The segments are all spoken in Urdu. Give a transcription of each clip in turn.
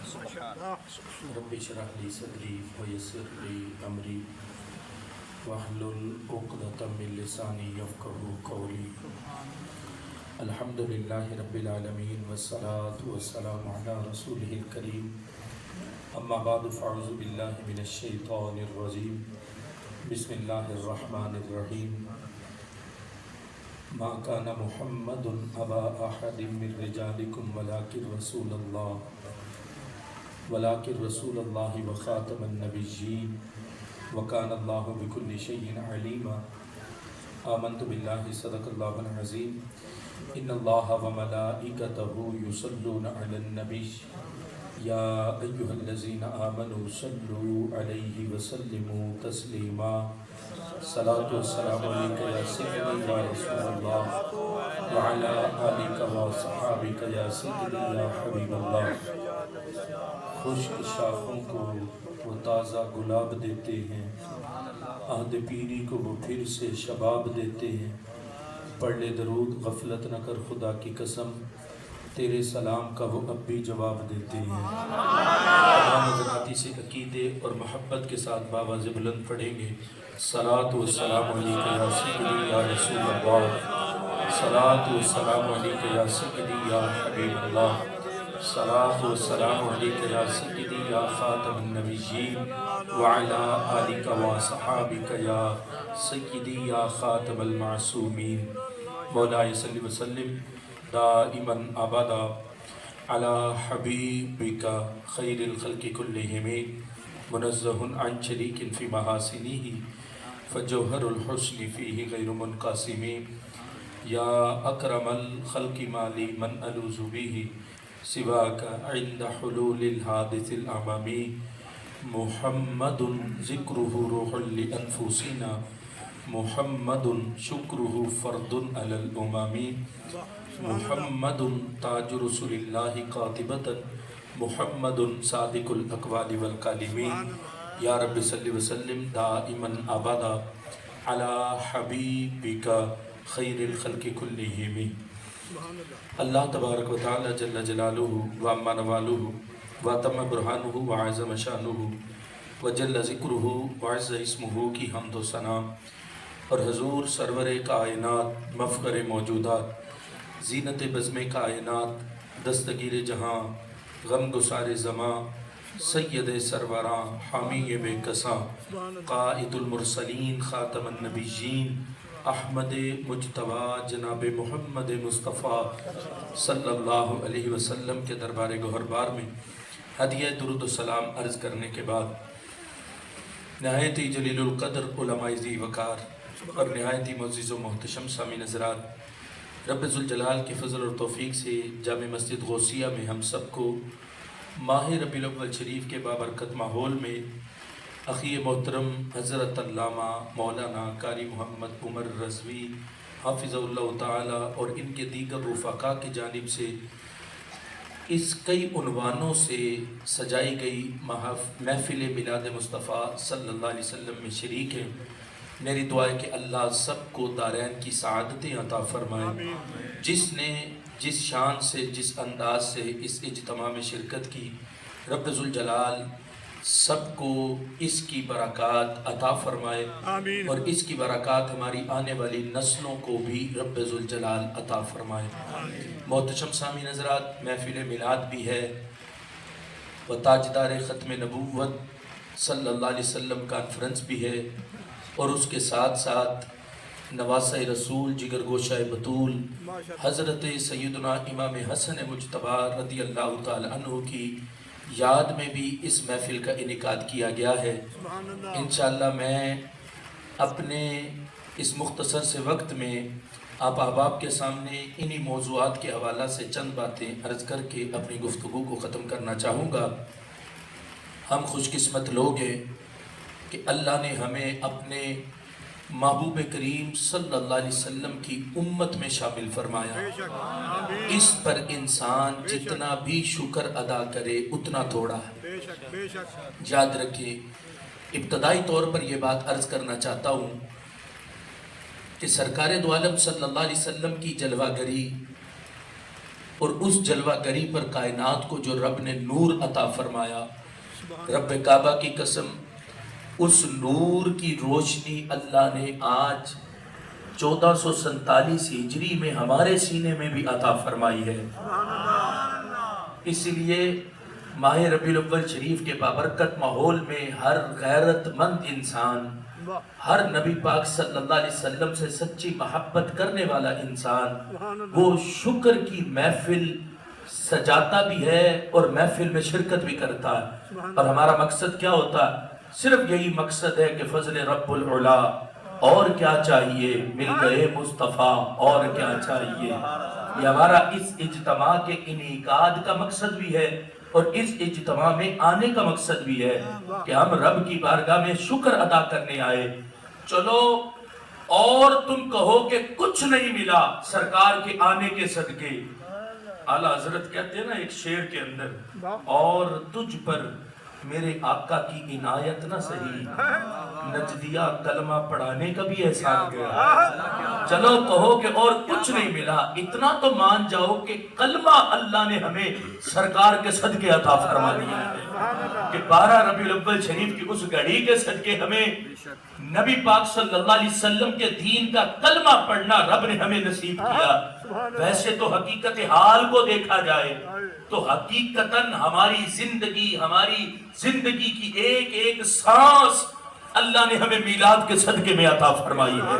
رب اشرح لي صدري ويسر لي امري واحلل عقدة من لساني يفقهوا قولي. الحمد لله رب العالمين والصلاة والسلام على رسوله الكريم. اما بعد فاعوذ بالله من الشيطان الرجيم. بسم الله الرحمن الرحيم. ما كان محمد ابا احد من رجالكم ولكن رسول الله وخاتم النبيين وكان الله بكل شيء عليما. آمنت بالله صدق الله العظيم. ان الله وملائكته يصلون على النبي يا ايها الذين آمنوا صلوا عليه وسلموا تسليما. صلاة والسلام عليك يا سيدي يا رسول الله وعلى آلك وصحابك يا سيدي يا حبيب الله. خشک شاخوں کو وہ تازہ گلاب دیتے ہیں، عہد پیری کو وہ پھر سے شباب دیتے ہیں. پڑھ لے درود غفلت نہ کر خدا کی قسم، تیرے سلام کا وہ اب بھی جواب دیتے ہیں. تمام حضراتی سے عقیدے اور محبت کے ساتھ باواز بلند پڑھیں گے. صلاۃ والسلام علیک یا سیدی یا رسول اللہ، صلاۃ والسلام علیک یا سیدی یا حبیب اللہ، صلاۃ والسلام علیک یا سیدی یا خاتم النبیین وعلی آلک وصحابک یا سیدی یا خاتم المعصومین. مولاي صلی وسلم دائما ابدا علی حبیبک خیر الخلق کلہم منزہ عن شریک فی محاسنہ فجوہر الحسن فیہ غیر منقسم. یا اکرم الخلق مالی من الوذ بہ سواک عند حلول الحادث الامامی. محمد ذکرہ روح لانفسنا محمد شکرہ فرد علی الامام. محمد تاج رسول اللہ قاطبۃ محمد صادق الاقوال والکالمین. یا رب صلی وسلم دائما ابدا علی حبیبک خیر الخلق کلہم. اللہ تبارک و تعالی جل جلالہ وعم نوالہ واتم برہانہ وعظم شانہ وجل ذکرہ وعز اسمہ کی حمد و ثنا اور حضور سرور کائنات مفخر موجودات زینت بزم کائنات دستگیر جہاں غم گسار زماں سید سروراں حامی بے کساں قائد المرسلین خاتم النبیین احمد مجتبی جناب محمد مصطفیٰ صلی اللہ علیہ وسلم کے دربار گوہربار میں ہدیہ درود و سلام عرض کرنے کے بعد نہایت ہی جلیل القدر علماء ذی وقار اور نہایت ہی معزز و محتشم سامعین حضرات، رب ذوالجلال کے فضل اور توفیق سے جامع مسجد غوثیہ میں ہم سب کو ماہ ربیع الاول شریف کے بابرکت ماحول میں اخی محترم حضرت علامہ مولانا قاری محمد عمر رضوی حافظ اللہ تعالی اور ان کے دیگر رفقاء کی جانب سے اس کئی عنوانوں سے سجائی گئی محفل میلاد مصطفیٰ صلی اللہ علیہ وسلم میں شریک ہیں. میری دعا ہے کہ اللہ سب کو دارین کی سعادتیں عطا فرمائے. جس نے جس شان سے جس انداز سے اس اجتماع میں شرکت کی، رب ذوالجلال سب کو اس کی برکات عطا فرمائے اور اس کی برکات ہماری آنے والی نسلوں کو بھی رب ذوالجلال عطا فرمائے. محتشم سامعین حضرات، محفل میلاد بھی ہے و تاجدار ختم نبوت صلی اللہ علیہ وسلم کانفرنس بھی ہے اور اس کے ساتھ ساتھ نواسہ رسول جگر گوشہ بطول حضرت سیدنا امام حسن مجتبی رضی اللہ تعالی عنہ کی یاد میں بھی اس محفل کا انعقاد کیا گیا ہے. انشاءاللہ میں اپنے اس مختصر سے وقت میں آپ احباب کے سامنے انہی موضوعات کے حوالہ سے چند باتیں عرض کر کے اپنی گفتگو کو ختم کرنا چاہوں گا. ہم خوش قسمت لوگ ہیں کہ اللہ نے ہمیں اپنے محبوب کریم صلی اللہ علیہ وسلم کی امت میں شامل فرمایا. اس پر انسان جتنا بھی شکر ادا کرے اتنا تھوڑا ہے. یاد رکھیں، ابتدائی طور پر یہ بات عرض کرنا چاہتا ہوں کہ سرکار دو عالم صلی اللہ علیہ وسلم کی جلوہ گری اور اس جلوہ گری پر کائنات کو جو رب نے نور عطا فرمایا، رب کعبہ کی قسم، اس نور کی روشنی اللہ نے آج 1447 ہجری میں ہمارے سینے میں بھی عطا فرمائی ہے۔ اس لیے ماہ ربیع الاول شریف کے بابرکت ماحول میں ہر غیرت مند انسان، ہر نبی پاک صلی اللہ علیہ وسلم سے سچی محبت کرنے والا انسان وہ شکر کی محفل سجاتا بھی ہے اور محفل میں شرکت بھی کرتا ہے۔ اور ہمارا مقصد کیا ہوتا ہے؟ صرف یہی مقصد ہے کہ فضل رب العلا، اور کیا چاہیے، مل گئے مصطفیٰ، اور کیا چاہیے۔ یہ ہمارا اس اجتماع کے انعقاد کا مقصد بھی ہے، اور اس اجتماع میں آنے کا مقصد بھی ہے کہ ہم رب کی بارگاہ میں شکر ادا کرنے آئے۔ چلو اور تم کہو کہ کچھ نہیں ملا سرکار کے آنے کے صدقے، اعلیٰ حضرت کہتے ہیں نا ایک شعر کے اندر، اور تجھ پر میرے آقا کی عنایت نہ سہی، نجدیہ کلمہ پڑھانے کا بھی احسان گیا۔ چلو کہو کہ اور کچھ نہیں ملا، اتنا تو مان جاؤ کہ کلمہ اللہ نے ہمیں سرکار کے صدقے عطا فرما دیا ہے، کہ 12 ربیع الاول شریف کی اس گھڑی کے صدقے ہمیں نبی پاک صلی اللہ علیہ وسلم کے دین کا کلمہ پڑھنا رب نے ہمیں نصیب کیا۔ ویسے تو حقیقت حال کو دیکھا جائے تو حقیقتاً ہماری زندگی کی ایک ایک سانس اللہ نے ہمیں میلاد کے صدقے میں عطا فرمائی ہے۔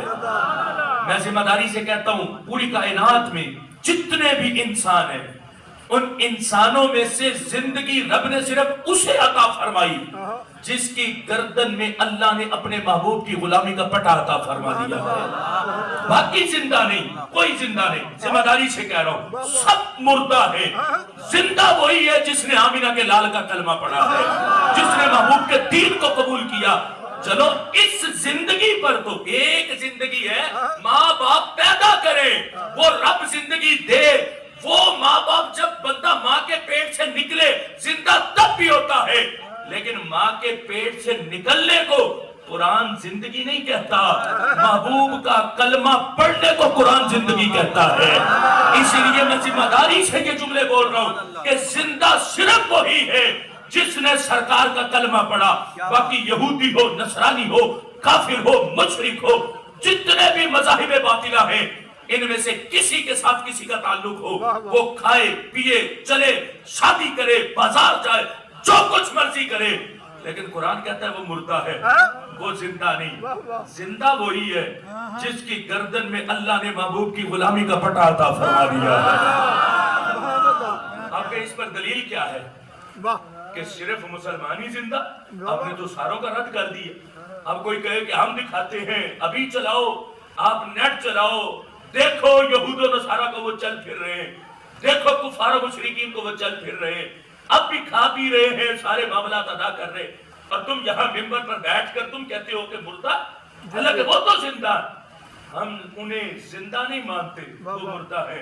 میں ذمہ داری سے کہتا ہوں پوری کائنات میں جتنے بھی انسان ہیں، ان انسانوں میں سے زندگی رب نے صرف اسے عطا فرمائی جس کی گردن میں اللہ نے اپنے محبوب کی غلامی کا پٹا عطا فرما دیا ہے۔ باقی زندہ نہیں، کوئی زندہ نہیں، ذمہ داری سے کہہ رہا ہوں، سب مردہ ہے۔ زندہ وہی ہے جس نے آمینہ کے لال کا کلمہ پڑھا ہے، جس نے محبوب کے دین کو قبول کیا۔ چلو اس زندگی پر تو ایک زندگی ہے، ماں باپ پیدا کرے، وہ رب زندگی دے۔ وہ ماں باپ جب بندہ ماں کے پیٹ سے نکلے زندہ تب بھی ہوتا ہے، لیکن ماں کے پیٹ سے نکلنے کو قرآن زندگی نہیں کہتا، محبوب کا کلمہ پڑھنے کو قرآن زندگی کہتا ہے۔ اسی لیے میں ذمہ داری سے یہ جملے بول رہا ہوں کہ زندہ صرف وہی ہے جس نے سرکار کا کلمہ پڑھا۔ باقی یہودی ہو، نصرانی ہو، کافر ہو، مشرک ہو، جتنے بھی مذاہب باطلہ ہیں، ان میں سے کسی کے ساتھ کسی کا تعلق ہو، وہ کھائے پیے چلے، شادی کرے، بازار جائے، جو کچھ مرضی کرے، لیکن قرآن کہتا ہے وہ مردہ ہے، وہ زندہ نہیں۔ زندہ وہی ہے جس کی گردن میں اللہ نے محبوب کی غلامی کا پٹا عطا فرما دیا ہے۔ آپ کے اس پر دلیل کیا ہے کہ صرف مسلمان ہی زندہ؟ آپ نے تو ساروں کا رد کر دیا۔ اب کوئی کہے کہ ہم دکھاتے ہیں، ابھی چلاؤ، آپ نیٹ چلاؤ، دیکھو یہود و نصارہ کو وہ چل پھر رہے ہیں، دیکھو کفار و مشرکین کو وہ چل پھر رہے ہیں، اب بھی کھا پی رہے ہیں، سارے معاملات ادا کر رہے ہیں، اور تم یہاں ممبر پر بیٹھ کر تم کہتے ہو کہ مردہ، حالانکہ وہ تو زندہ۔ ہم انہیں زندہ نہیں مانتے، وہ مردہ ہے،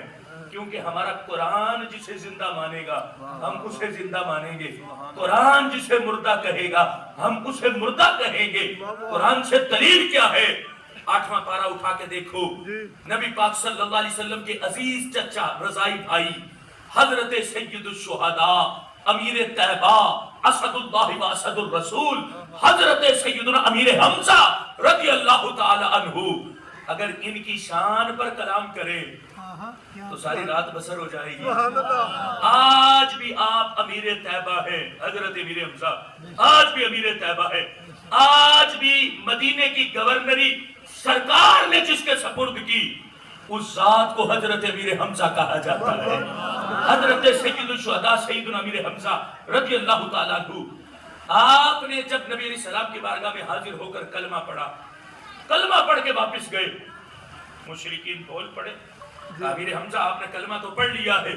کیونکہ ہمارا قرآن جسے زندہ مانے گا ہم اسے زندہ مانیں گے، قرآن جسے مردہ کہے گا ہم اسے مردہ کہیں گے۔ قرآن سے دلیل کیا ہے؟ 8واں پارہ اٹھا کے دیکھو، نبی پاک صلی اللہ علیہ وسلم کے عزیز چچا رضائی بھائی حضرت سید الشہداء، امیر طیبہ، اسد اللہ و اسد الرسول، حضرت سیدنا امیر حمزہ رضی اللہ تعالی عنہ، اگر ان کی شان پر کلام کرے تو ساری رات بسر ہو جائے گی۔ آج بھی آپ امیر طیبہ ہیں، حضرت امیر حمزہ آج بھی امیر طیبہ ہے، آج بھی مدینے کی گورنری سرکار نے جس کے سپرد کی اس ذات کو حضرت امیر حمزہ کہا جاتا ہے۔ حضرت سید الشہداء سیدنا امیر حمزہ رضی اللہ تعالیٰ عنہ، آپ نے جب نبی علیہ السلام کی بارگاہ میں حاضر ہو کر کلمہ پڑھا، کلمہ پڑھ کے واپس گئے، مشرکین بول پڑے، امیر حمزہ آپ نے کلمہ تو پڑھ لیا ہے۔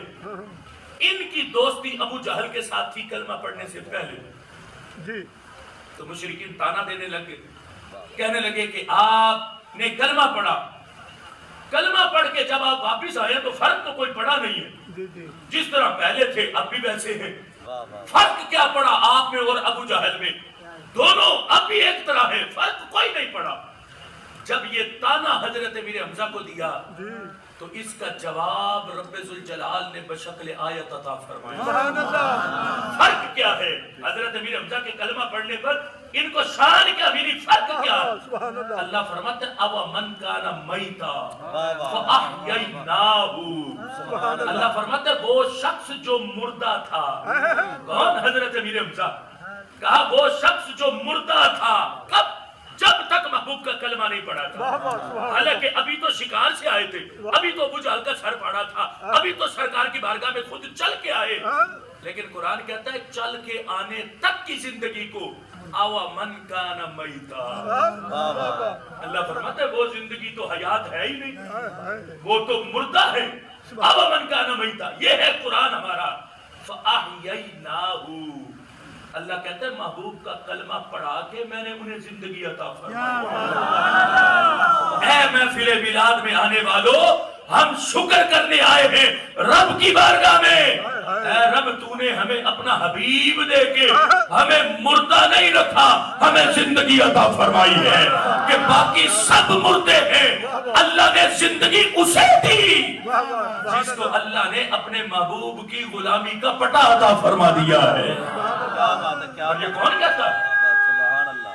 ان کی دوستی ابو جہل کے ساتھ تھی کلمہ پڑھنے سے پہلے، تو مشرکین تانا دینے لگے، کہنے لگے کہ آپ نے کلمہ پڑھا، کلمہ پڑھ کے جب آپ واپس آئے تو فرق تو کوئی پڑا نہیں ہے، جس طرح پہلے تھے اب بھی ویسے ہیں۔ فرق کیا پڑا آپ میں اور ابو جہل میں؟ دونوں اب بھی ایک طرح ہے، فرق کوئی نہیں پڑا۔ جب یہ تانا حضرت امیر حمزہ کو دیا تو اس کا جواب رب ذوالجلال نے بشکل آیت عطا فرمایا. سبحان اللہ. فرق کیا ہے؟ حضرت امیر حمزہ کے کلمہ پڑھنے پر ان کو شان کیا ملی، فرق کیا؟ سبحان اللہ. اللہ فرماتے ہیں او من کان میتا فاحییناہ. اللہ فرماتے ہیں وہ شخص جو مردہ تھا. کون؟ حضرت امیر حمزہ. کہا وہ شخص جو مردہ تھا. کب؟ جب تک محبوب کا کلمہ نہیں پڑھا تھا. حالانکہ ابھی تو شکار سے آئے تھے، ابھی تو ابو جہل کا سر پڑا تھا، ابھی تو سرکار کی بارگاہ میں خود چل کے آئے. لیکن قرآن کہتا ہے چل کے آنے تک کی زندگی کو او من کان میتا. اللہ فرماتا ہے وہ زندگی تو حیات ہے ہی نہیں، وہ تو مردہ ہے. او من کان میتا، یہ ہے قرآن ہمارا. فاحییناہ. اللہ کہتا ہے محبوب کا کلمہ پڑھا کے میں نے انہیں زندگی عطا فرمائی. اے محفل میلاد میں آنے والوں، ہم شکر کرنے آئے ہیں رب کی بارگاہ میں. اے رب تو نے ہمیں اپنا حبیب دے کے ہمیں مردہ نہیں رکھا، ہمیں زندگی عطا فرمائی ہے. کہ باقی سب مردے ہیں، اللہ نے زندگی اسے دی جس کو اللہ نے اپنے محبوب کی غلامی کا پٹا عطا فرما دیا ہے. اور یہ کون کہتا ہے؟ سبحان اللہ.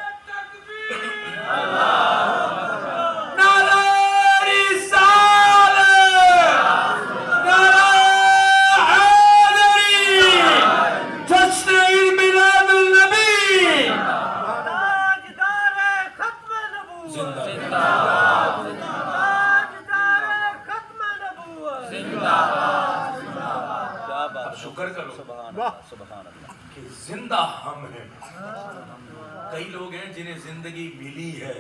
شکر کرو سبحان اللہ کہ زندہ ہم ہیں. کئی لوگ ہیں جنہیں زندگی ملی ہے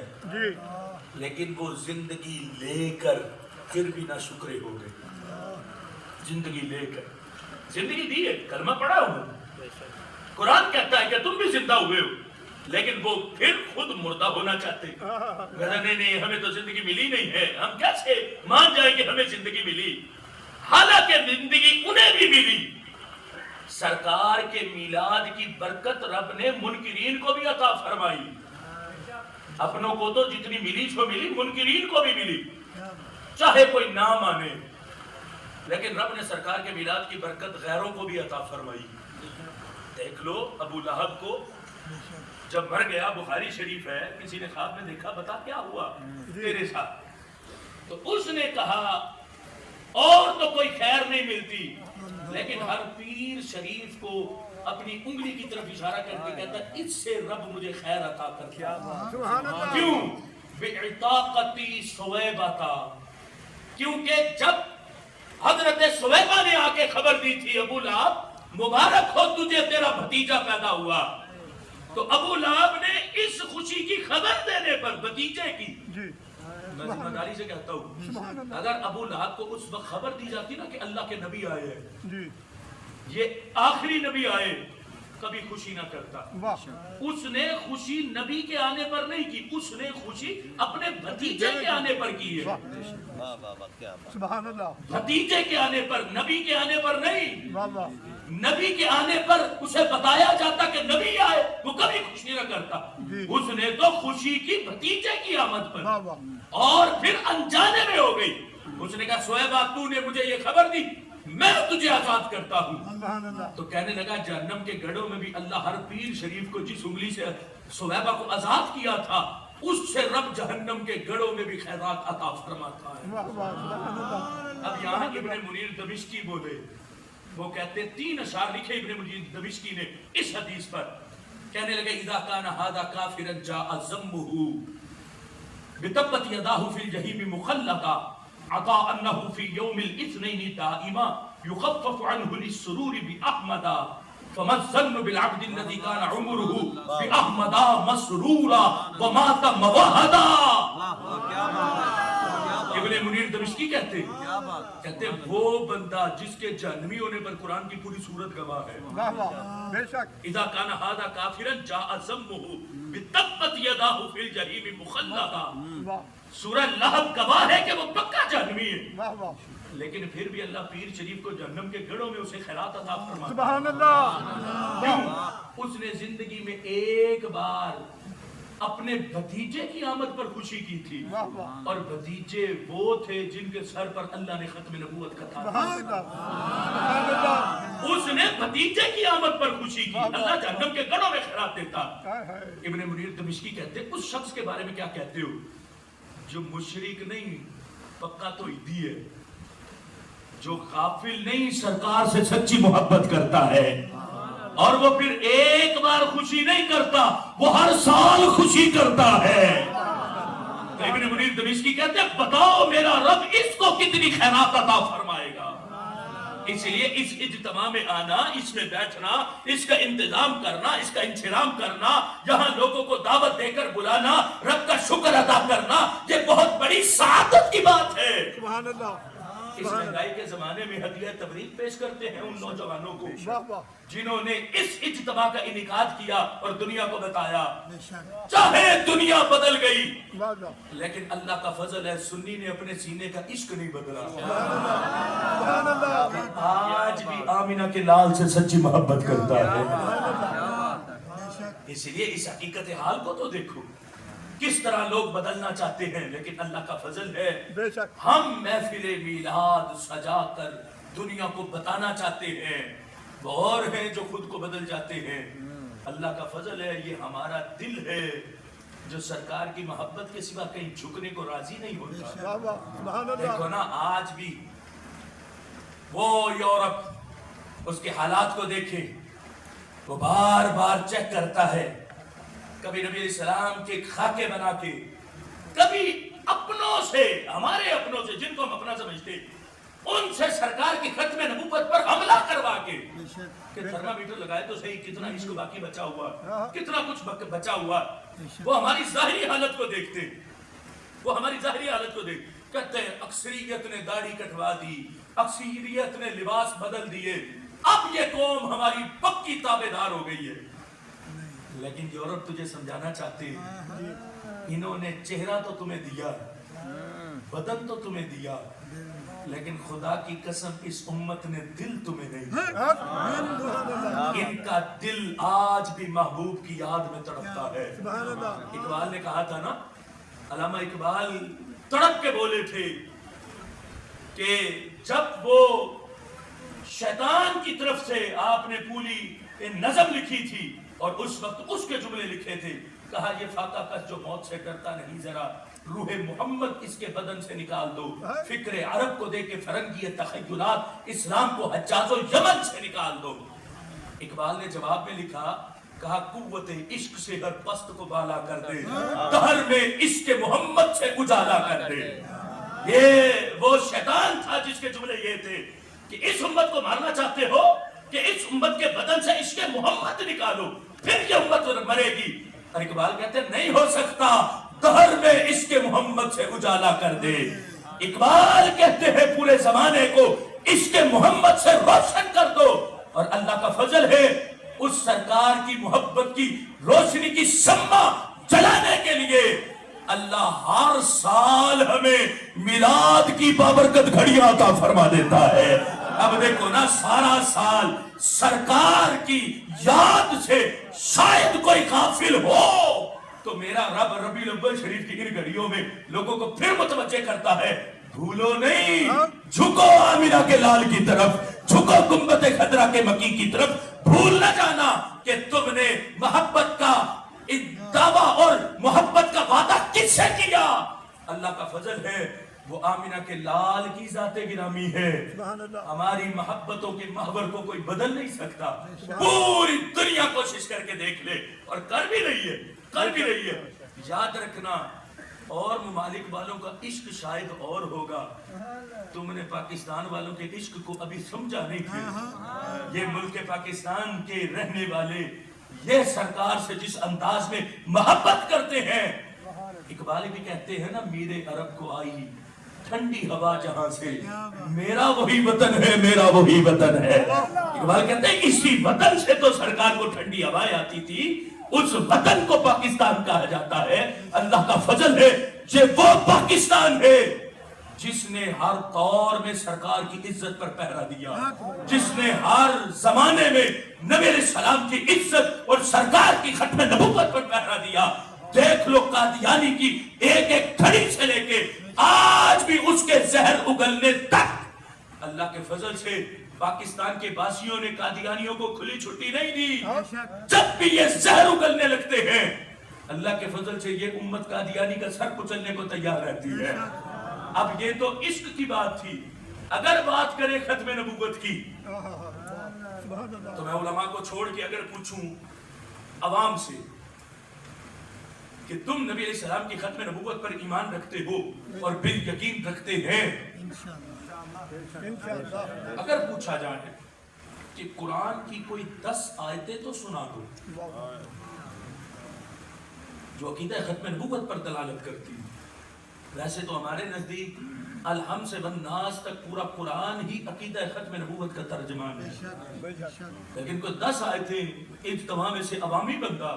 لیکن وہ زندگی لے کر پھر بھی نہ شکرے ہو گئے. زندگی لے کر زندگی دی ہے، کلمہ پڑھا ہوں، قرآن کہتا ہے کہ تم بھی زندہ ہوئے ہو، لیکن وہ پھر خود مردہ ہونا چاہتے ہیں. نہیں ہمیں تو زندگی ملی نہیں ہے، ہم کیسے مان جائیں کہ ہمیں زندگی ملی؟ حالانکہ زندگی انہیں بھی ملی. سرکار کے میلاد کی برکت رب نے منکرین کو بھی عطا فرمائی. اپنوں کو تو جتنی ملی سو ملی، منکرین کو بھی ملی، چاہے کوئی نہ مانے. لیکن رب نے سرکار کے میلاد کی برکت غیروں کو بھی عطا فرمائی. دیکھ لو ابو لہب کو جب مر گیا، بخاری شریف ہے، کسی نے خواب میں دیکھا بتا کیا ہوا تیرے ساتھ. تو اس نے کہا اور تو کوئی خیر نہیں ملتی، لیکن ہر پیر شریف کو اپنی انگلی کی طرف اشارہ کر کے کہتا ہے اس سے رب مجھے خیر عطا کرتا. کیوں؟ بِعِطَاقَتِ سُوَيْبَةَ. کیونکہ جب حضرت سویبہ نے آ کے خبر دی تھی ابو لہب مبارک ہو تجھے تیرا بھتیجا پیدا ہوا، تو ابو لہب نے اس خوشی کی خبر دینے پر بھتیجے کی، میں ذمہ داری سے کہتا ہوں اگر ابو لہب کو اس وقت خبر دی جاتی نا کہ اللہ کے نبی آئے ہیں، یہ آخری نبی آئے، کبھی خوشی نہ کرتا. اس نے خوشی نبی کے آنے پر نہیں کی، اس نے خوشی اپنے بھتیجے کے آنے پر کی ہے. سبحان اللہ. بھتیجے کے آنے پر، نبی کے آنے پر نہیں. نبی کے آنے پر اسے بتایا جاتا کہ نبی آئے، وہ کبھی خوشی نہ کرتا. اس نے تو خوشی کی بھتیجے کی آمد پر، اور پھر انجانے میں ہو گئی. اس نے کہا سویبہ تو نے مجھے یہ خبر دی، میں تجھے آزاد کرتا ہوں. تو کہنے لگا جہنم کے گڑھوں میں بھی اللہ ہر پیر شریف کو جس انگلی سے سویبہ کو آزاد کیا تھا، اس سے رب جہنم کے گڑھوں میں بھی خیرات عطا فرماتا ہے. اب یہاں ابن منیر دمشقی بولے، وہ کہتے 3 اشعار لکھے ابن منیر دمشقی نے اس حدیث پر. کہنے لگے اذا کان ھذا کافرا جاء ذمه بتبت يداه في الجحيم مخلدا عطا انه في يوم الاثنين دائما يخفف عنه للسرور باحمد فما الظن بالعبد الذي كان عمره باحمد مسرورا ومات موحدا. ابن منیر دمشقی کہتے ہیں وہ بندہ جس کے جہنمی ہونے پر قرآن کی پوری سورت گواہ ہے. اذا کان ھذا کافرا جاء ذمه بتبت يداه في الجحيم مخلدا. سورہ لہب گواہ ہے کہ وہ پکا جہنمی ہے، لیکن پھر بھی اللہ پیر شریف کو جہنم کے گڑھوں میں اسے خیرات عطا فرماتا. سبحان اللہ. کیوں؟ اس نے زندگی میں ایک بار اپنے بھتیجے کی آمد پر خوشی کی تھی، واہ واہ اور بھتیجے وہ تھے جن کے سر پر اللہ نے ختم نبوت کا تاج سبحان اللہ سبحان اللہ اس نے بھتیجے کی آمد پر خوشی کی۔ اللہ جہنم کے گڑھوں میں خیرات دیتا۔ ہائے ہائے ابن منیر دمشقی کہتے ہیں اس شخص کے بارے میں کیا کہتے ہو جو مشرک نہیں پکا تو عیدی ہے، جو غافل نہیں سرکار سے سچی محبت کرتا ہے، اور وہ پھر ایک بار خوشی نہیں کرتا، وہ ہر سال خوشی کرتا ہے۔ تو ابن منیر دمشقی کہتے ہیں بتاؤ میرا رب اس کو کتنی خیرات عطا فرمائے گا۔ اس لیے اس اجتماع میں آنا، اس میں بیٹھنا، اس کا انتظام کرنا، اس کا انتظام کرنا، یہاں لوگوں کو دعوت دے کر بلانا، رب کا شکر ادا کرنا، یہ بہت بڑی سعادت کی بات ہے۔ سبحان اللہ اس مہنگائی کے زمانے میں ہدیہ تبریک پیش کرتے ہیں ان نوجوانوں کو واہ واہ جنہوں نے اس اجتماع کا انعقاد کیا اور دنیا کو بتایا۔ چاہے دنیا بدل گئی واہ واہ لیکن اللہ کا فضل ہے، سنی نے اپنے سینے کا عشق نہیں بدلا۔ سبحان اللہ آج بھی آمینہ کے لال سے سچی محبت کرتا ہے۔ اس لیے اس حقیقت حال کو تو دیکھو کس طرح لوگ بدلنا چاہتے ہیں، لیکن اللہ کا فضل ہے بے شک ہم محفل میلاد سجا کر دنیا کو بتانا چاہتے ہیں، وہ اور ہیں جو خود کو بدل جاتے ہیں۔ اللہ کا فضل ہے، یہ ہمارا دل ہے جو سرکار کی محبت کے سوا کہیں جھکنے کو راضی نہیں ہوتا۔ واہ واہ سبحان دیکھو اللہ نا آج بھی وہ یورپ اس کے حالات کو دیکھیں، وہ بار بار چیک کرتا ہے، کبھی نبی علیہ السلام کے خاکے بنا کے، کبھی اپنوں سے، ہمارے اپنوں سے جن کو ہم اپنا سمجھتے ان سے سرکار کی ختم نبوت پر حملہ کروا کے کہ تھرمامیٹر لگائے تو صحیح کتنا عشق باقی بچا ہوا، کتنا کچھ بچا ہوا۔ وہ ہماری ظاہری حالت کو دیکھتے، وہ ہماری ظاہری حالت کو دیکھ کہتے ہیں اکثریت نے داڑھی کٹوا دی، اکثریت نے لباس بدل دیے، اب یہ قوم ہماری پکی تابعدار ہو گئی ہے۔ لیکن یورپ تجھے سمجھانا چاہتے ہیں انہوں نے چہرہ تو تمہیں دیا، بدن تو تمہیں دیا، لیکن خدا کی قسم اس امت نے دل تمہیں نہیں دیا۔ ان کا دل آج بھی محبوب کی یاد میں تڑپتا ہے۔ سبحان اللہ اقبال نے کہا تھا نا، علامہ اقبال تڑپ کے بولے تھے کہ جب وہ شیطان کی طرف سے آپ نے پوری نظم لکھی تھی اور اس وقت اس کے جملے لکھے تھے، کہا یہ فاقہ کس جو موت سے ڈرتا نہیں، ذرا روح محمد اس کے بدن سے نکال دو، فکر عرب کو دے کے فرنگی تخیلات اسلام کو حجاز و یمن سے نکال دو۔ اقبال نے جواب میں لکھا، کہا قوت عشق سے ہر پست کو بالا کر دے، دہر میں عشق محمد سے اجالا کر دے۔ یہ وہ شیطان تھا جس کے جملے یہ تھے کہ اس امت کو مارنا چاہتے ہو کہ اس امت کے بدن سے عشق محمد نکالو پھر یہ امت مرے گی۔ اور اقبال کہتے ہیں نہیں ہو سکتا، دہر میں عشق محمد سے اجالا کر دے۔ اقبال کہتے ہیں پورے زمانے کو عشق محمد سے روشن کر دو، اور اللہ کا فضل ہے اس سرکار کی محبت کی روشنی کی شمع جلانے کے لیے اللہ ہر سال ہمیں میلاد کی بابرکت گھڑیاں عطا فرما دیتا ہے۔ اب دیکھو نا سارا سال سرکار کی یاد سے شاید کوئی غافل ہو تو میرا رب ربیع الاول شریف کی ان گھڑیوں میں لوگوں کو پھر متوجہ کرتا ہے، بھولو نہیں، جھکو آمینہ کے لال کی طرف، جھکو گنبد خضرا کے مکی کی طرف، بھول نہ جانا کہ تم نے محبت کا دعویٰ اور محبت کا وعدہ کس سے کیا۔ اللہ کا فضل ہے وہ آمینہ کے لال کی ذات گرامی ہے۔ ہماری محبتوں کے محور کو کوئی بدل نہیں سکتا۔ پوری دنیا کوشش کر کے دیکھ لے، اور کر بھی رہی ہے، کر بھی رہی ہے۔ یاد رکھنا اور ممالک والوں کا عشق شاید اور ہوگا، تم نے پاکستان والوں کے عشق کو ابھی سمجھا نہیں تھا۔ یہ ملک پاکستان کے رہنے والے یہ سرکار سے جس انداز میں محبت کرتے ہیں، اقبال بھی کہتے ہیں نا، میرے عرب کو آئی ٹھنڈی ہوا جہاں سے، میرا وہی وطن ہے، میرا وہی وطن ہے۔ اقبال کہتے ہیں اسی وطن سے تو سرکار کو ٹھنڈی ہوائیں آتی تھی، اس وطن کو پاکستان کہا جاتا ہے۔ اللہ کا فضل ہے یہ وہ پاکستان ہے جس نے ہر دور میں سرکار کی عزت پر پہرا دیا، جس نے ہر زمانے میں نبی علیہ السلام کی عزت اور سرکار کی ختم نبوت پر پہرا دیا۔ دیکھ دیکھ لو قادیانی کی ایک ایک گھڑی سے لے کے آج بھی اس کے زہر اگلنے تک اللہ کے فضل سے پاکستان کے باسیوں نے قادیانیوں کو کھلی چھٹی نہیں دی. جب بھی یہ زہر اگلنے لگتے ہیں اللہ کے فضل سے یہ امت قادیانی کا سر کچلنے کو تیار رہتی ہے. اب یہ تو عشق کی بات تھی. اگر بات کریں ختم نبوت کی تو میں علماء کو چھوڑ کے اگر پوچھوں عوام سے کہ تم نبی علیہ السلام کی ختم نبوت پر ایمان رکھتے ہو اور بالیقین رکھتے ہیں، اگر پوچھا جائے کہ قرآن کی کوئی 10 آیتیں تو سنا دو جو عقیدہ ختم نبوت پر دلالت کرتی ہیں. ویسے تو ہمارے نزدیک الحم سے والناس تک پورا قرآن ہی عقیدہ ختم نبوت کا ترجمان ہے، لیکن کوئی 10 آیتیں اجتماع میں سے عوامی بندہ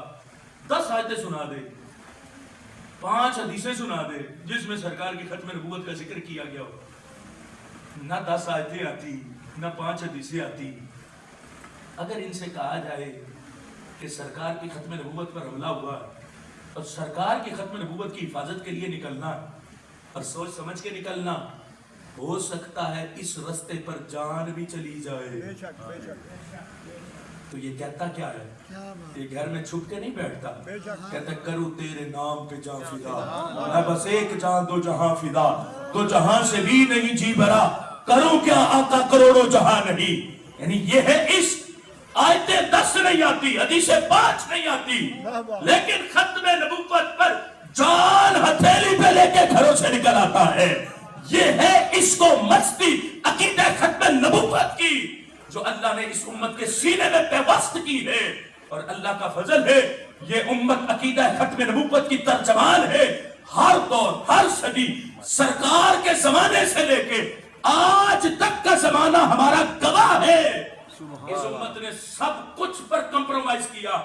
10 آیتیں سنا دے، 5 حدیثیں سنا دے جس میں سرکار کی ختم نبوت کا ذکر کیا گیا ہو. نہ 10 آیتیں آتی نہ 5 حدیثیں آتی. اگر ان سے کہا جائے کہ سرکار کی ختم نبوت پر حملہ ہوا اور سرکار کی ختم نبوت کی حفاظت کے لیے نکلنا اور سوچ سمجھ کے نکلنا، ہو سکتا ہے اس رستے پر جان بھی چلی جائے. تو یہ کہتا کیا ہے؟ یہ گھر میں چھپ کے نہیں بیٹھتا، کہتا کرو تیرے نام پہ جان فدا، میں بس ایک جان دو جہاں فدا، تو جہاں سے بھی نہیں جی بھرا، کروں کیا آقا کروڑوں جہاں نہیں. یعنی یہ ہے عشق. آیتیں 10 نہیں آتی، حدیثیں 5 نہیں آتی، لیکن ختم نبوت پر جان ہتھیلی پہ لے کے گھروں سے نکل آتا ہے. یہ ہے عشق و مستی عقیدہ ختم نبوت کی جو اللہ نے اس امت کے سینے میں پیوست کی ہے. اور اللہ کا فضل ہے یہ امت عقیدہ ختم نبوت کی ترجمان ہے. ہر دور ہر صدی سرکار کے زمانے سے لے کے آج تک کا زمانہ ہمارا گواہ ہے. اس امت نے سب کچھ پر کمپرومائز کیا،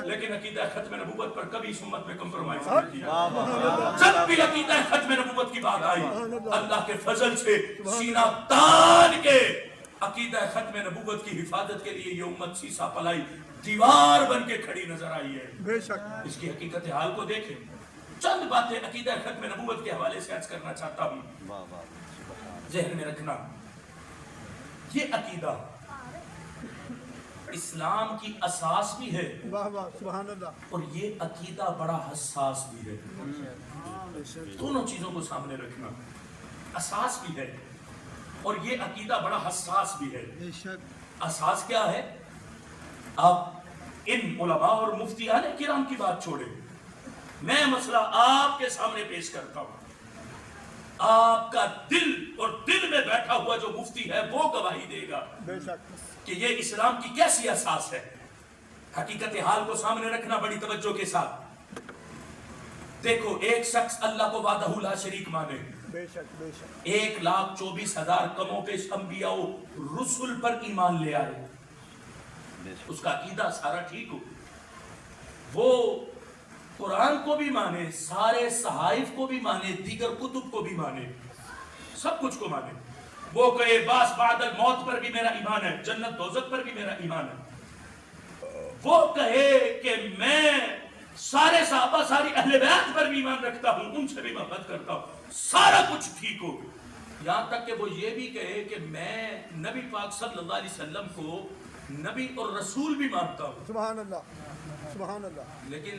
لیکن عقیدہ ختم نبوت پر کبھی اس امت میں کمپرومائز نہیں کیا. جب بھی عقیدہ ختم نبوت کی بات آئی اللہ کے فضل سے سینہ تان کے عقیدہ ختم نبوت کی حفاظت کے لیے یہ امت سیسا پلائی دیوار بن کے کھڑی نظر آئی ہے. اس کی حقیقت حال کو دیکھیں. چند باتیں عقیدہ ختم نبوت کے حوالے سے عرض کرنا چاہتا ہوں، ذہن میں رکھنا. یہ عقیدہ اسلام کی اساس بھی ہے اور یہ عقیدہ بڑا حساس بھی ہے. دونوں چیزوں کو سامنے رکھنا. اساس بھی ہے اور یہ عقیدہ بڑا حساس بھی ہے. اساس کیا ہے؟ اب ان علماء اور مفتیان کرام کی بات چھوڑے، میں مسئلہ آپ کے سامنے پیش کرتا ہوں. آپ کا دل اور دل میں بیٹھا ہوا جو مفتی ہے وہ گواہی دے گا کہ یہ اسلام کی کیسی اساس ہے. حقیقت حال کو سامنے رکھنا بڑی توجہ کے ساتھ. دیکھو ایک شخص اللہ کو وحدہ لا شریک مانے، 1,24,000 کم و بیش انبیاء و رسول پر ایمان لے آئے، اس کا عقیدہ سارا ٹھیک ہو، وہ قرآن کو بھی مانے، سارے صحائف کو بھی مانے، دیگر کتب کو بھی مانے، سب کچھ کو مانے. وہ کہے باس بعد الموت پر بھی میرا ایمان ہے، جنت دوزخ پر بھی میرا ایمان ہے. وہ کہے کہ میں سارے صحابہ ساری اہل بیت پر بھی ایمان رکھتا ہوں، ان سے بھی محبت کرتا ہوں، سارا کچھ ٹھیک ہو. یہاں تک کہ وہ یہ بھی کہے کہ میں نبی پاک صلی اللہ علیہ وسلم کو نبی اور رسول بھی مانتا ہوں. سبحان اللہ سبحان اللہ. لیکن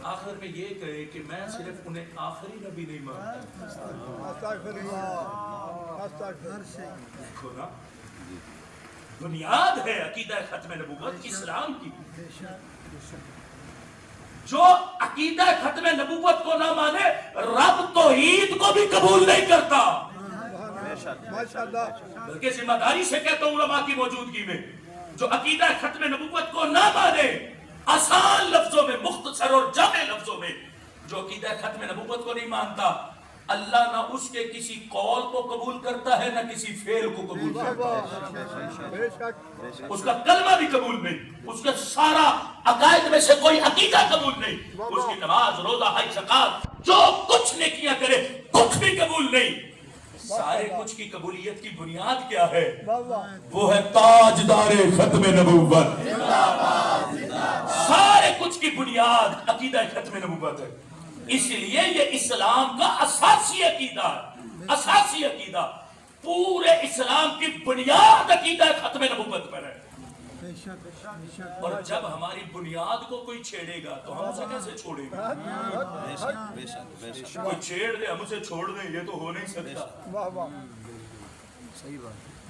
آخر میں یہ کہے کہ میں صرف انہیں آخری نبی نہیں مانتا. استغفر اللہ استغفر. دیکھو نا، بنیاد ہے عقیدہ ختم نبوت اسلام کی. جو عقیدہ ختم نبوت کو نہ مانے رب توحید کو بھی قبول نہیں کرتا. بلکہ ذمہ داری سے کہتا ہوں علماء کی موجودگی میں، جو عقیدہ ختم نبوت کو نہ مانے، آسان لفظوں میں، مختصر اور جامع لفظوں میں، جو عقیدہ ختم نبوت کو نہیں مانتا، اللہ نہ اس کے کسی قول کو قبول کرتا ہے نہ کسی فعل کو قبول کرتا ہے. اس کا کلمہ بھی قبول نہیں، اس کا سارا عقائد میں سے کوئی عقیدہ قبول نہیں، اس کی نماز روزہ حج زکات جو کچھ نیکیاں کرے کچھ بھی قبول نہیں. سارے کچھ کی قبولیت کی بنیاد کیا ہے؟ وہ ہے تاجدار ختم نبوت. سارے کچھ کی بنیاد عقیدہ ختم نبوت ہے. اس لیے یہ اسلام کا اساسی عقیدہ ہے، اساسی عقیدہ، پورے اسلام کی بنیاد عقیدہ ختم نبوت پر ہے۔ اور جب ہماری بنیاد کو کوئی چھیڑے گا تو ہم اسے کیسے چھوڑیں گے؟ بے شک بے شک بے شک کوئی چھیڑ دے ہم اسے چھوڑ دیں، یہ تو ہو نہیں سکتا۔ واہ واہ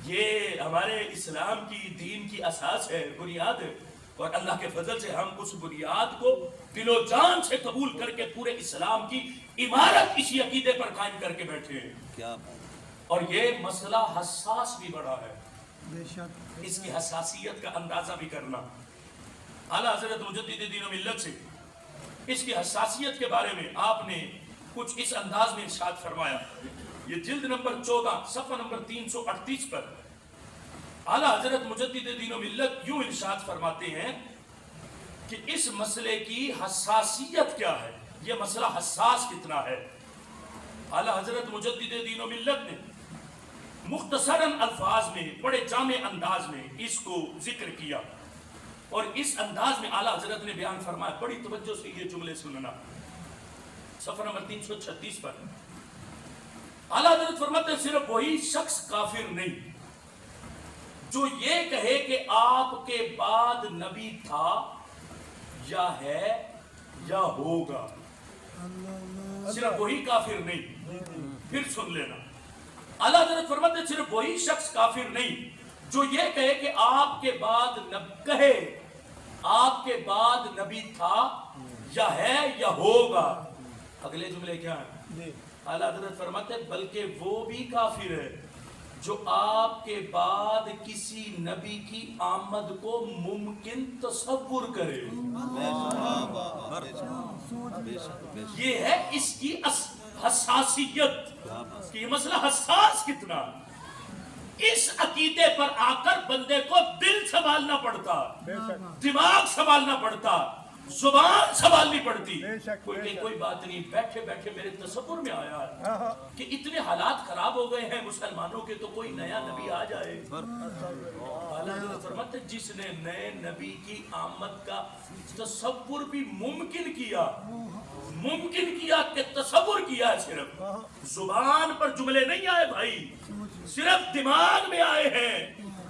یہ ہمارے اسلام کی دین کی اساس ہے، بنیاد ہے، اور اللہ کے فضل سے ہم اس بنیاد کو دل و جان سے قبول کر کے پورے اسلام کی عمارت اسی عقیدے پر قائم کر کے بیٹھے ہیں۔ کیا اور یہ مسئلہ حساس بھی بڑا ہے، اس کی حساسیت کا اندازہ بھی کرنا۔ اعلیٰ حضرت مجدد دین و ملت سے اس کی حساسیت کے بارے میں آپ نے کچھ اس انداز میں ارشاد فرمایا۔ یہ جلد نمبر 14 صفحہ نمبر 338 پر اعلیٰ حضرت مجدد دین و ملت یوں ارشاد فرماتے ہیں کہ اس مسئلے کی حساسیت کیا ہے، یہ مسئلہ حساس کتنا ہے۔ اعلیٰ حضرت مجدد دین و ملت نے مختصراً الفاظ میں بڑے جامع انداز میں اس کو ذکر کیا، اور اس انداز میں اعلیٰ حضرت نے بیان فرمایا۔ بڑی توجہ سے یہ جملے سننا، صفحہ نمبر 336 پر اعلیٰ حضرت فرماتے ہیں صرف وہی شخص کافر نہیں جو یہ کہے کہ آپ کے بعد نبی تھا یا ہے یا ہوگا، صرف وہی کافر نہیں۔ پھر سن لینا، اعلیٰ حضرت فرماتے ہیں صرف وہی شخص کافر نہیں جو یہ کہے کہ آپ کے بعد آپ کے بعد نبی تھا یا ہے یا ہوگا۔ اگلے جملے کیا ہیں؟ اعلیٰ حضرت فرماتے ہیں بلکہ وہ بھی کافر ہے جو آپ کے بعد کسی نبی کی آمد کو ممکن تصور کرے۔ یہ ہے اس کی حساسیت کہ یہ مسئلہ حساس کتنا۔ اس عقیدے پر آ کر بندے کو دل سنبھالنا پڑتا، دماغ سنبھالنا پڑتا، زبان سنبھالنی پڑتی۔ کوئی بات نہیں، بیٹھے بیٹھے میرے تصور میں آیا ہے کہ اتنے حالات خراب ہو گئے ہیں مسلمانوں کے، تو کوئی نیا نبی آ جائے۔ اعلیٰ حضرت فرماتے ہیں جس نے نئے نبی کی آمد کا تصور بھی ممکن کیا کہ تصور کیا ہے، صرف زبان پر جملے نہیں آئے بھائی، صرف دماغ میں آئے ہیں،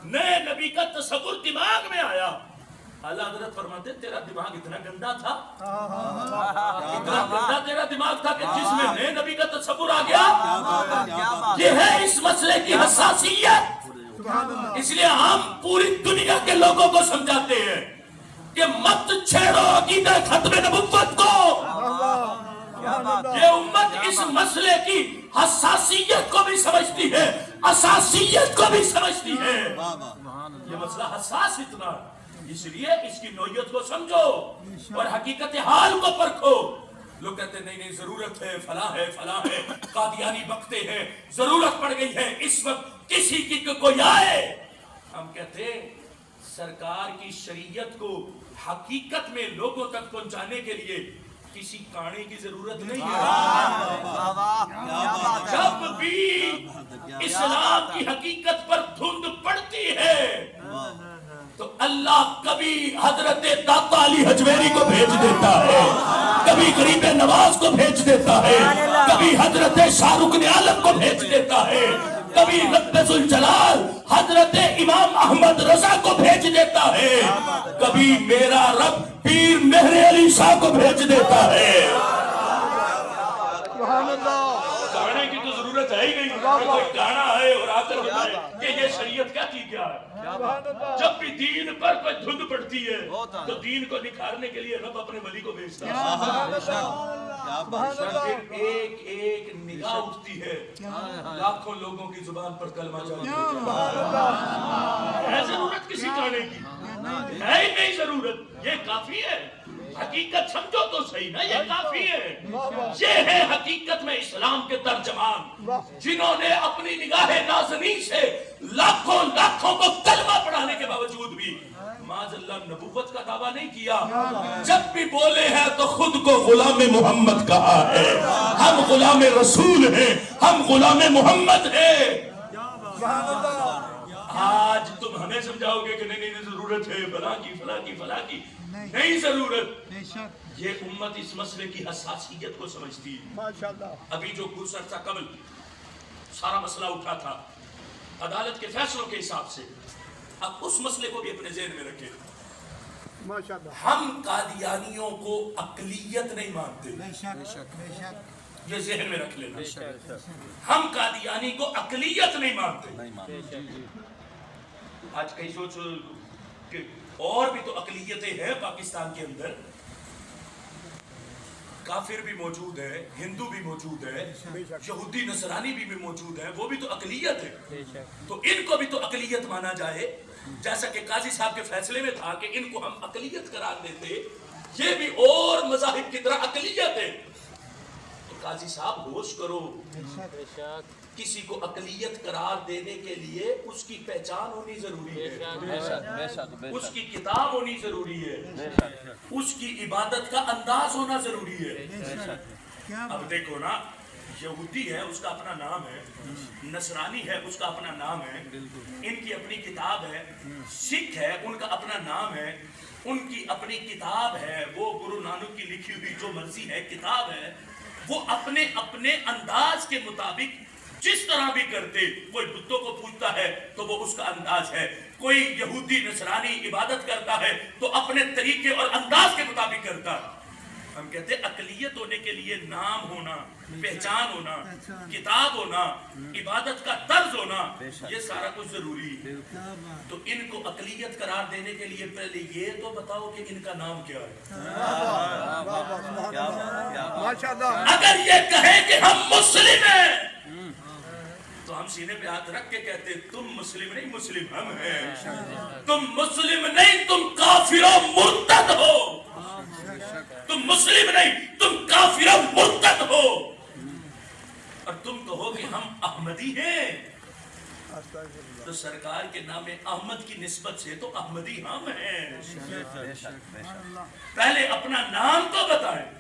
نئے نبی کا تصور دماغ میں آیا۔ اعلیٰ حضرت فرماتے ہیں تیرا دماغ اتنا گندا تھا، اتنا گندا تیرا دماغ تھا کہ جس میں نئے نبی کا تصور آ گیا۔ یہ ہے اس مسئلے کی حساسیت۔ اس لیے ہم پوری دنیا کے لوگوں کو سمجھاتے ہیں کہ مت چھیڑو عقیدہ ختم نبوت کو۔ یہ امت اس مسئلے کی حساسیت کو بھی سمجھتی ہے، اساسیت کو بھی سمجھتی ہے۔ یہ مسئلہ حساس اتنا، اس لیے اس کی نوعیت کو سمجھو اور حقیقت حال کو پرکھو۔ لوگ کہتے ہیں نہیں ضرورت ہے، فلاں ہے فلاں ہے، قادیانی بکتے ہیں، ضرورت پڑ گئی ہے اس وقت کسی کی کوئی آئے۔ ہم کہتے ہیں سرکار کی شریعت کو حقیقت میں لوگوں تک پہنچانے کے لیے کسی کانے کی ضرورت نہیں ہے۔ جب بھی اسلام کی حقیقت پر دھند پڑتی ہے تو اللہ کبھی حضرت داتا علی حجویری کو بھیج دیتا ہے، کبھی غریب نواز کو بھیج دیتا ہے، کبھی حضرت شاہ رخ عالم کو بھیج دیتا ہے، کبھی رب ذوالجلال حضرت امام احمد رضا کو بھیج دیتا ہے، کبھی میرا رب پیر مہر علی شاہ کو بھیج دیتا ہے۔ سبحان اللہ، گانے کی تو ضرورت ہے ہی نہیں، کوئی گانا ہے اور آ کر بتائے کہ یہ شریعت کیا تھی کیا ہے۔ جب بھی دین پر کوئی دھند پڑتی ہے تو دین کو نکھارنے کے لیے رب اپنے ولی کو بھیجتا ہے۔ پھر ایک ایک نگاہ اٹھتی ہے، لاکھوں لوگوں کی زبان پر کلمہ جاری ہوتا ہے۔ ہے ضرورت کسی گانے کی؟ ہے ہی نہیں ضرورت، یہ کافی ہے۔ حقیقت سمجھو تو صحیح نا، یہ کافی ہے۔ یہ ہے حقیقت میں اسلام کے ترجمان، جنہوں نے اپنی نگاہ نازنین سے لاکھوں کو کلمہ پڑھانے کے باوجود بھی معاذ اللہ نبوت کا دعویٰ نہیں کیا۔ جب بھی بولے ہیں تو خود کو غلام محمد کہا ہے۔ ہم غلام رسول ہیں، ہم غلام محمد ہیں۔ آج تم ہمیں ہمیں سمجھاؤ گے کہ نہیں ضرورت ہے فلاں کی نہیں ضرورت. یہ امت اس مسئلے کی حساسیت کو سمجھتی ہے. ماشاءاللہ. ابھی جو کچھ عرصہ قبل سارا مسئلہ اٹھا تھا عدالت کے فیصلوں کے حساب سے، اب اس مسئلے کو بھی اپنے ذہن میں رکھیں. ماشاءاللہ. ہم قادیانیوں کو اقلیت نہیں مانتے، یہ ذہن میں رکھ لینا. ہم قادیانی کو اقلیت نہیں مانتے. آج کئی سوچ کہ اور بھی تو اقلیتیں ہیں پاکستان کے اندر، کافر بھی موجود ہے، ہندو بھی موجود ہے، یہودی نصرانی بھی موجود ہے، وہ بھی تو اقلیت ہے. تو ان کو بھی تو اقلیت مانا جائے، جیسا کہ قاضی صاحب کے فیصلے میں تھا کہ ان کو ہم اقلیت قرار دیتے، یہ بھی اور مذاہب کی طرح اقلیت ہے. تو قاضی صاحب ہوش کرو، کسی کو اقلیت قرار دینے کے لیے اس کی پہچان ہونی ضروری ہے، اس کی کتاب ہونی ضروری ہے، اس کی عبادت کا انداز ہونا ضروری ہے. اب دیکھو نا، یہودی ہے اس کا اپنا نام ہے، نصرانی ہے اس کا اپنا نام ہے، ان کی اپنی کتاب ہے. سکھ ہے ان کا اپنا نام ہے، ان کی اپنی کتاب ہے، وہ گرو نانک کی لکھی ہوئی جو مرضی ہے کتاب ہے. وہ اپنے اپنے انداز کے مطابق جس طرح بھی کرتے، کوئی بتوں کو پوجتا ہے تو وہ اس کا انداز ہے، کوئی یہودی نصرانی عبادت کرتا ہے تو اپنے طریقے اور انداز کے مطابق کرتا. ہم کہتے ہیں اقلیت ہونے کے لیے نام ہونا، پہچان ہونا، کتاب ہونا، عبادت کا طرز ہونا، یہ سارا کچھ ضروری ہے. تو ان کو اقلیت قرار دینے کے لیے پہلے یہ تو بتاؤ کہ ان کا نام کیا ہے. ماشاءاللہ. اگر یہ کہیں کہ ہم مسلم ہیں تو ہم سینے پہ ہاتھ رکھ کے کہتے تم مسلم نہیں، مسلم ہم ہیں. تم مسلم نہیں، تم کافر و مرتد ہو. تم مسلم نہیں، تم کافر و مرتد ہو. اور تم کہو کہ ہم احمدی ہیں تو سرکار کے نام احمد کی نسبت سے تو احمدی ہم ہیں. پہلے اپنا نام تو بتائیں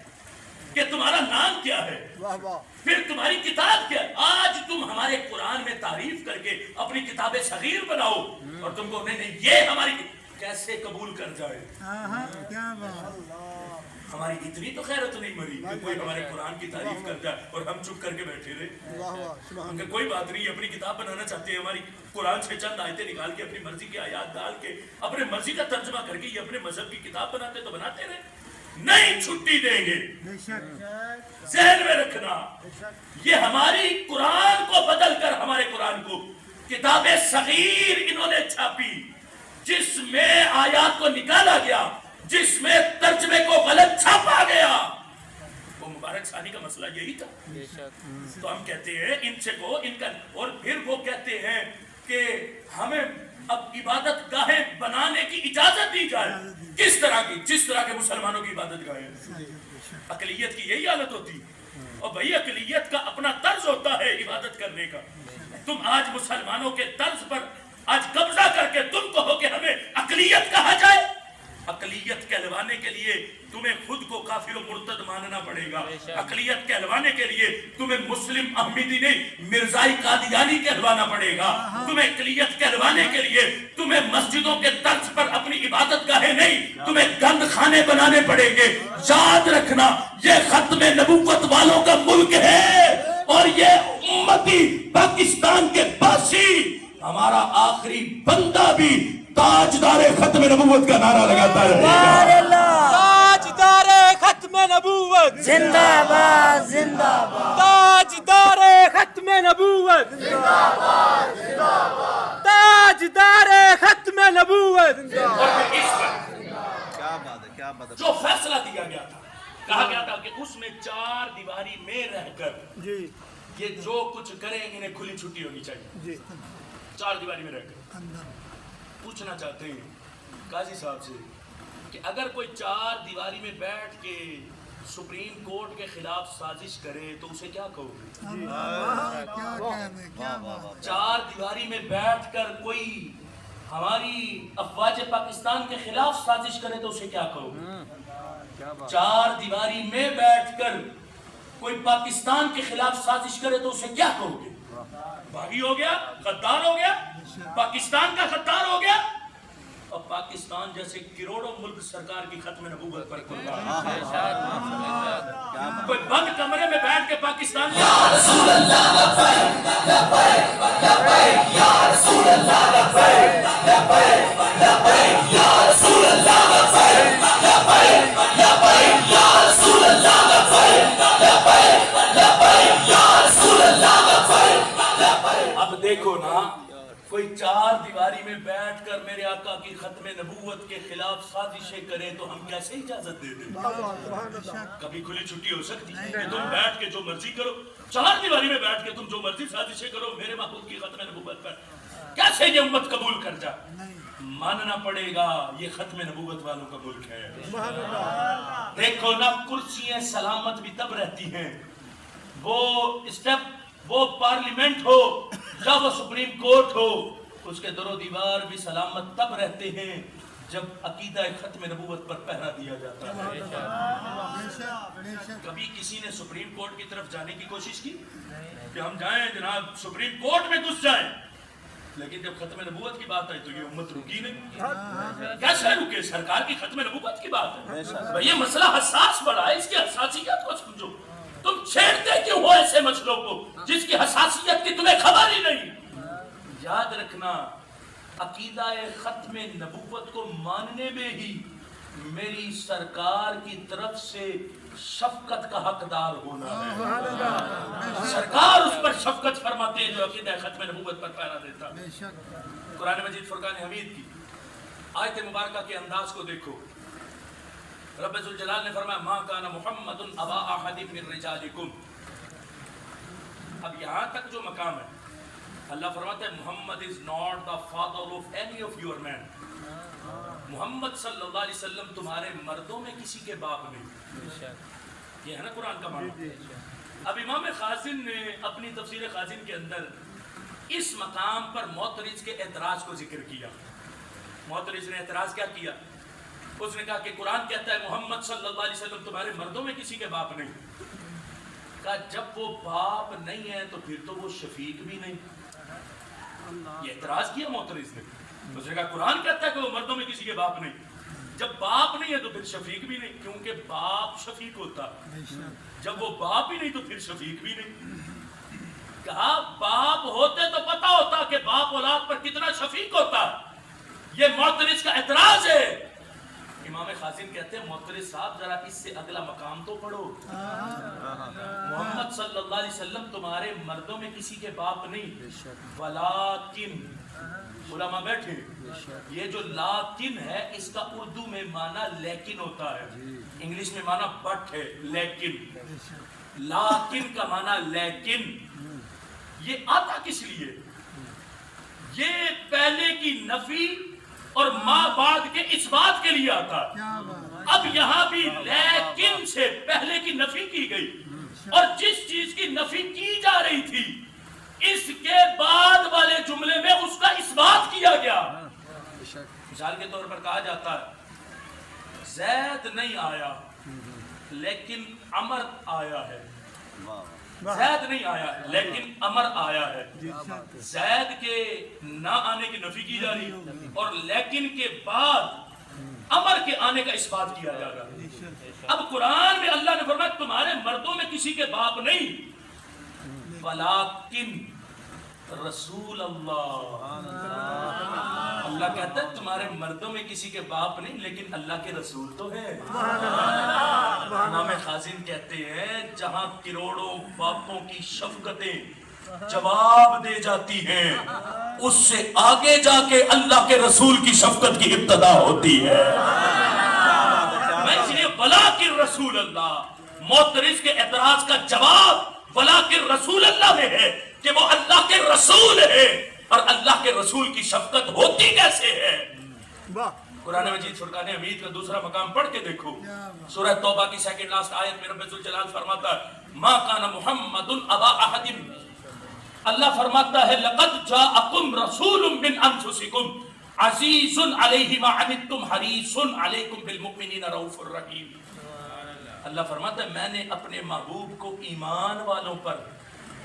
کہ تمہارا نام کیا ہے، واہ واہ. پھر تمہاری کتاب کیا. آج تم ہمارے قرآن میں تعریف کر کے اپنی کتاب صغیر بناؤ اور تم کو نہیں یہ ہماری کیسے قبول کر جائے. ہماری اتنی تو خیرت نہیں مری کہ کوئی ہمارے قرآن کی تعریف کر جائے اور ہم چپ کر کے بیٹھے رہے. واہ واہ. سبحان کہ کوئی بات نہیں، اپنی کتاب بنانا چاہتے ہیں، ہماری قرآن سے چند آیتیں نکال کے اپنی مرضی کی آیات ڈال کے اپنے مرضی کا ترجمہ کر کے یہ اپنے مذہب کی کتاب بناتے تو بناتے رہے. نہیں چھٹی دیں گے. ذہن میں رکھنا، یہ ہماری قرآن کو بدل کر ہمارے قرآن کو کتاب صغیر انہوں نے چھاپی، جس میں آیات کو نکالا گیا، جس میں ترجمے کو غلط چھاپا گیا. وہ مبارک ثانی کا مسئلہ یہی تھا. تو ہم کہتے ہیں ان سے کو ان کا، اور پھر وہ کہتے ہیں کہ ہمیں اب عبادت گاہیں بنانے کی اجازت دی جائے. کس طرح کی؟ جس طرح کے مسلمانوں کی عبادت گاہیں. اقلیت کی یہی حالت ہوتی. اور بھائی اقلیت کا اپنا طرز ہوتا ہے عبادت کرنے کا. تم آج مسلمانوں کے طرز پر آج قبضہ کر کے تم کہو کہ ہمیں اقلیت کہا جائے. اقلیت کہلوانے کے لیے تمہیں خود کو کافر و مرتد ماننا پڑے گا. اقلیت کہلوانے کے لیے تمہیں مسلم احمدی نہیں، مرزائی قادیانی کہلوانا پڑے گا. تمہیں اقلیت کہلوانے کے لیے تمہیں مسجدوں کے طرز پر اپنی عبادت گاہیں نہیں، تمہیں گند خانے بنانے پڑیں گے. یاد رکھنا، یہ ختم نبوت والوں کا ملک ہے اور یہ امتی پاکستان کے باسی ہمارا آخری بندہ بھی تاجدار ختم نبوت کا نعرہ لگاتا رہے گا. تاجدار ختم نبوت زندہ باد زندہ باد. تاجدار ختم نبوت زندہ باد زندہ باد. تاجدار ختم نبوت. اور پھر اس پر کیا بات ہے، کیا بات ہے. جو فیصلہ دیا گیا تھا، کہا گیا تھا کہ اس میں چار دیواری میں رہ کر جی یہ جو کچھ کریں انہیں کھلی چھٹی ہونی چاہیے. جی. چار دیواری میں رہ کر پوچھنا چاہتے ہیں قاضی صاحب سے کہ اگر کوئی چار دیواری میں بیٹھ کے سپریم کورٹ کے خلاف سازش کرے تو اسے کیا کہو گے؟ چار دیواری میں بیٹھ کر کوئی ہماری افواج پاکستان کے خلاف سازش کرے تو اسے کیا کہو گے؟ چار دیواری میں بیٹھ کر کوئی پاکستان کے خلاف سازش کرے تو اسے کیا کہو گے؟ باغی ہو گیا، غدار ہو گیا. پاکستان کا غدار ہو گیا اور پاکستان جیسے کروڑوں ملک سرکار کی ختم نبوت پر قربان. کوئی بند کمرے میں بیٹھ کے پاکستان میں یا رسول اللہ لبیک لبیک لبیک یا رسول اللہ لبیک لبیک لبیک یا رسول اللہ لبیک لبیک لبیک یا رسول اللہ لبیک لبیک لبیک یا رسول اللہ لبیک لبیک. اب دیکھو نا کوئی چار دیواری میں بیٹھ کر میرے آقا کی ختم نبوت کے خلاف سازشیں کرے تو ہم کیسے اجازت دے دیں؟ کبھی کھلی چھٹی ہو سکتی ہے کہ تم بیٹھ کے جو مرضی کرو, چار دیواری میں بیٹھ کے تم جو مرضی سازشیں کرو میرے محبوب کی ختم نبوت پر, کیسے یہ امت قبول کر جائے؟ ماننا پڑے گا یہ ختم نبوت والوں کا ملک ہے. دیکھو نا کرسیاں سلامت بھی تب رہتی ہیں, وہ پارلیمنٹ ہو یا وہ سپریم کورٹ ہو, اس کے در و دیوار بھی سلامت تب رہتے ہیں جب عقیدہ ختم نبوت پر پہرا دیا جاتا ہے. کبھی کسی نے سپریم کورٹ کی طرف جانے کی کوشش کی کہ ہم جائیں جناب سپریم کورٹ میں گھس جائیں, لیکن جب ختم نبوت کی بات آئی تو یہ امت رکی نہیں. کیسے رکے؟ سرکار کی ختم نبوت کی بات ہے. یہ مسئلہ حساس بڑا ہے, اس کی حساسیت کو سمجھو. تم چھیڑتے کیوں ہو ایسے مسئلوں کو جس کی حساسیت کی تمہیں خبر ہی نہیں؟ یاد رکھنا عقیدہ ختم نبوت کو ماننے میں ہی میری سرکار کی طرف سے شفقت کا حقدار ہونا ہے. سرکار اس پر شفقت فرماتے ہیں جو عقیدہ ختم نبوت پر پہرا دیتا. قرآن مجید فرقان حمید کی آیت مبارکہ کے انداز کو دیکھو. رب ذوالجلال نے فرمایا ما کان محمد ابا احد من رجالکم. اب یہاں تک جو مقام ہے اللہ فرماتا ہے محمد is not the father of any of your men. محمد صلی اللہ علیہ وسلم تمہارے مردوں میں کسی کے باپ نہیں. یہ ہے نا قرآن کا معنی. اب امام خازن نے اپنی تفسیر خازن کے اندر اس مقام پر معترض کے اعتراض کو ذکر کیا. معترض نے اعتراض کیا کیا؟ اس نے کہا کہ قرآن کہتا ہے محمد صلی اللہ علیہ وسلم تمہارے مردوں میں کسی کے باپ نہیں. کہا جب وہ باپ نہیں ہے تو پھر تو وہ شفیق بھی نہیں. یہ اعتراض کیا معترض نے. اس نے کہا قرآن کہتا ہے کہ وہ مردوں میں کسی کے باپ نہیں, جب باپ نہیں ہے تو پھر شفیق بھی نہیں, کیونکہ باپ شفیق ہوتا. جب وہ باپ ہی نہیں تو پھر شفیق بھی نہیں. کہا باپ ہوتے تو پتا ہوتا کہ باپ اولاد پر کتنا شفیق ہوتا. یہ معترض کا اعتراض ہے. امام خازن کہتے ہیں معترض صاحب ذرا اس سے اگلا مقام تو پڑھو. محمد صلی اللہ علیہ وسلم تمہارے مردوں میں کسی کے باپ نہیں. ولیکن علماء بیٹھے, یہ جو لاکن ہے اس کا اردو میں معنی لیکن ہوتا ہے, انگلش میں معنی بٹ ہے. لیکن لاکن کا معنی لیکن. یہ آتا کس لیے؟ یہ پہلے کی نفی اور ما بعد کے اس بات کے لیے آتا ہے. اب یہاں بھی لیکن سے پہلے کی نفی کی گئی اور جس چیز کی نفی کی جا رہی تھی اس کے بعد والے جملے میں اس کا اس بات کیا گیا. مثال کے طور پر کہا جاتا ہے زید نہیں آیا لیکن عمر آیا ہے. زید نہیں آیا لیکن عمر آیا ہے. زید کے نہ آنے کی نفی کی جا رہی اور لیکن کے بعد عمر کے آنے کا اس بات کیا جا رہا. اب قرآن میں اللہ نے فرمایا تمہارے مردوں میں کسی کے باپ نہیں, ولیکن رسول اللہ. اللہ کہتا ہے تمہارے مردوں میں کسی کے باپ نہیں لیکن اللہ کے رسول تو ہے. امام خازن کہتے ہیں جہاں کروڑوں باپوں کی شفقتیں جواب دے جاتی ہیں اس سے آگے جا کے اللہ کے رسول کی شفقت کی ابتدا ہوتی ہے. میں اس لیے ولیکن رسول اللہ, معترض کے اعتراض کا جواب ولیکن رسول اللہ میں ہے کہ وہ اللہ کے رسول ہے. اور اللہ کے رسول کی شفقت ہوتی کیسے ہے؟ قرآن مجید فرقان حمید کا دوسرا مقام پڑھ کے دیکھو. سورہ توبہ کی سیکنڈ لاسٹ آیت میں رب ذوالجلال فرماتا ہے ما کان محمد ابا احد. اللہ فرماتا ہے لقد جاءکم رسول من انفسکم عزیز علیہ ما عنتم حریص علیکم بالمؤمنین رؤوف الرحیم. اللہ فرماتا ہے میں نے اپنے محبوب کو ایمان والوں پر